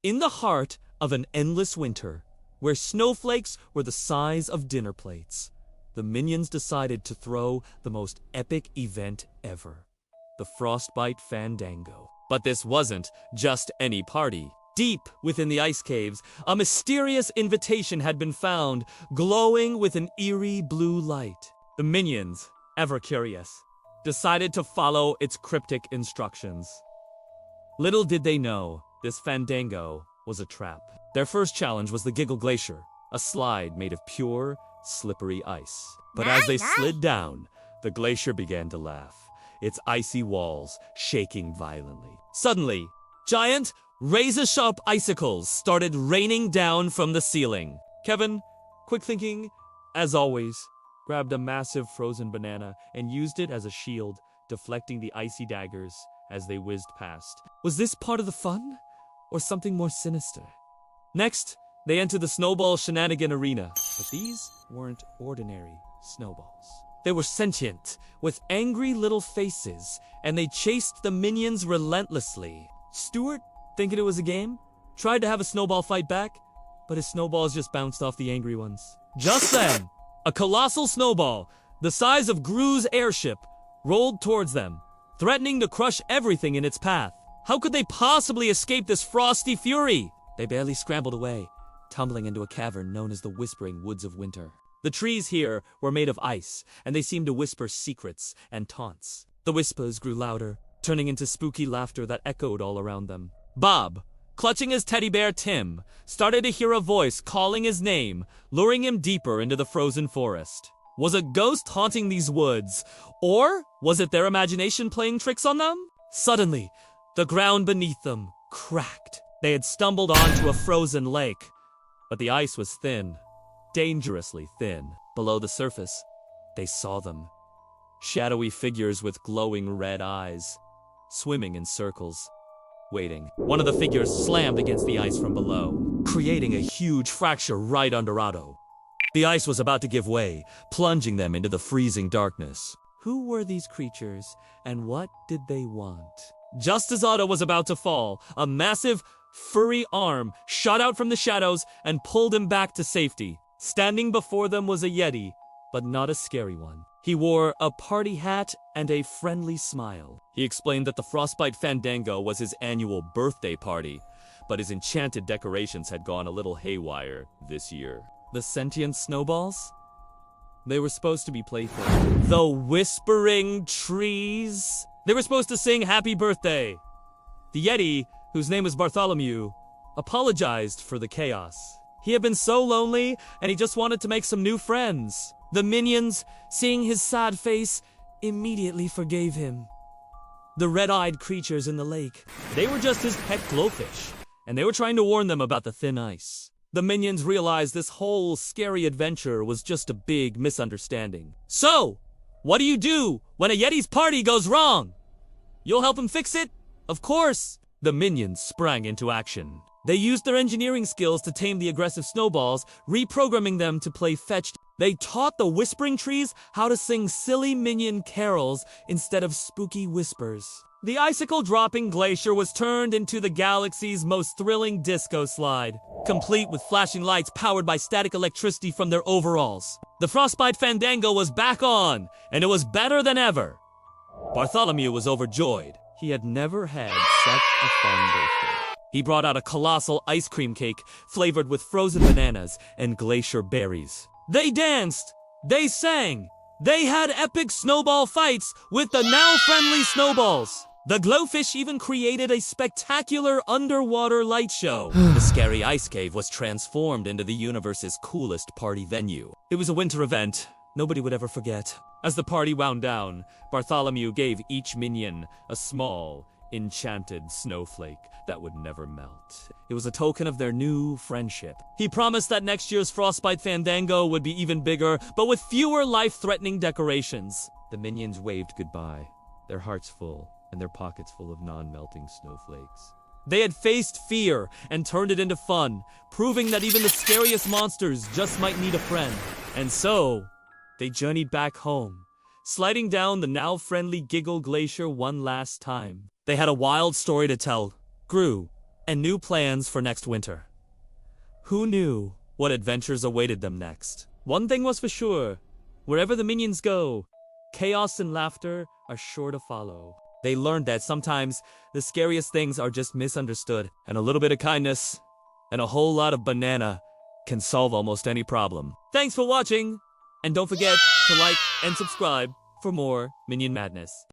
In the heart of an endless winter, where snowflakes were the size of dinner plates, the minions decided to throw the most epic event ever, the Frostbite Fandango. But this wasn't just any party. Deep within the ice caves, a mysterious invitation had been found, glowing with an eerie blue light. The minions, ever curious, decided to follow its cryptic instructions. Little did they know, this Fandango was a trap. Their first challenge was the Giggle Glacier, a slide made of pure, slippery ice. But as they slid down, the glacier began to laugh, its icy walls shaking violently. Suddenly, giant, razor-sharp icicles started raining down from the ceiling. Kevin, quick thinking, as always, grabbed a massive frozen banana and used it as a shield, deflecting the icy daggers as they whizzed past. Was this part of the fun, or something more sinister? Next, they entered the Snowball Shenanigan Arena, but these weren't ordinary snowballs. They were sentient, with angry little faces, and they chased the minions relentlessly. Stuart, thinking it was a game, tried to have a snowball fight back, but his snowballs just bounced off the angry ones. Just then, a colossal snowball, the size of Gru's airship, rolled towards them, threatening to crush everything in its path. How could they possibly escape this frosty fury? They barely scrambled away, tumbling into a cavern known as the Whispering Woods of Winter. The trees here were made of ice, and they seemed to whisper secrets and taunts. The whispers grew louder, turning into spooky laughter that echoed all around them. Bob, clutching his teddy bear Tim, started to hear a voice calling his name, luring him deeper into the frozen forest. Was a ghost haunting these woods, or was it their imagination playing tricks on them? Suddenly, the ground beneath them cracked. They had stumbled onto a frozen lake, but the ice was thin, dangerously thin. Below the surface, they saw them. Shadowy figures with glowing red eyes, swimming in circles, waiting. One of the figures slammed against the ice from below, creating a huge fracture right under Otto. The ice was about to give way, plunging them into the freezing darkness. Who were these creatures, and what did they want? Just as Otto was about to fall, a massive, furry arm shot out from the shadows and pulled him back to safety. Standing before them was a Yeti, but not a scary one. He wore a party hat and a friendly smile. He explained that the Frostbite Fandango was his annual birthday party, but his enchanted decorations had gone a little haywire this year. The sentient snowballs? They were supposed to be playful. The whispering trees? They were supposed to sing happy birthday. The Yeti, whose name was Bartholomew, apologized for the chaos. He had been so lonely, and he just wanted to make some new friends. The minions, seeing his sad face, immediately forgave him. The red-eyed creatures in the lake, they were just his pet glowfish, and they were trying to warn them about the thin ice. The minions realized this whole scary adventure was just a big misunderstanding. So, what do you do when a Yeti's party goes wrong? You'll help him fix it? Of course! The minions sprang into action. They used their engineering skills to tame the aggressive snowballs, reprogramming them to play fetch. They taught the whispering trees how to sing silly minion carols instead of spooky whispers. The icicle-dropping glacier was turned into the galaxy's most thrilling disco slide, complete with flashing lights powered by static electricity from their overalls. The Frostbite Fandango was back on, and it was better than ever. Bartholomew was overjoyed. He had never had such a fun birthday. He brought out a colossal ice cream cake flavored with frozen bananas and glacier berries. They danced, they sang, they had epic snowball fights with the now-friendly snowballs. The glowfish even created a spectacular underwater light show. The scary ice cave was transformed into the universe's coolest party venue. It was a winter event nobody would ever forget. As the party wound down, Bartholomew gave each minion a small, enchanted snowflake that would never melt. It was a token of their new friendship. He promised that next year's Frostbite Fandango would be even bigger, but with fewer life-threatening decorations. The minions waved goodbye, their hearts full and their pockets full of non-melting snowflakes. They had faced fear and turned it into fun, proving that even the scariest monsters just might need a friend. And so, they journeyed back home, sliding down the now-friendly Giggle Glacier one last time. They had a wild story to tell. Gru, and new plans for next winter. Who knew what adventures awaited them next? One thing was for sure, wherever the minions go, chaos and laughter are sure to follow. They learned that sometimes the scariest things are just misunderstood, and a little bit of kindness and a whole lot of banana can solve almost any problem. Thanks for watching, and don't forget to like and subscribe for more Minion Madness.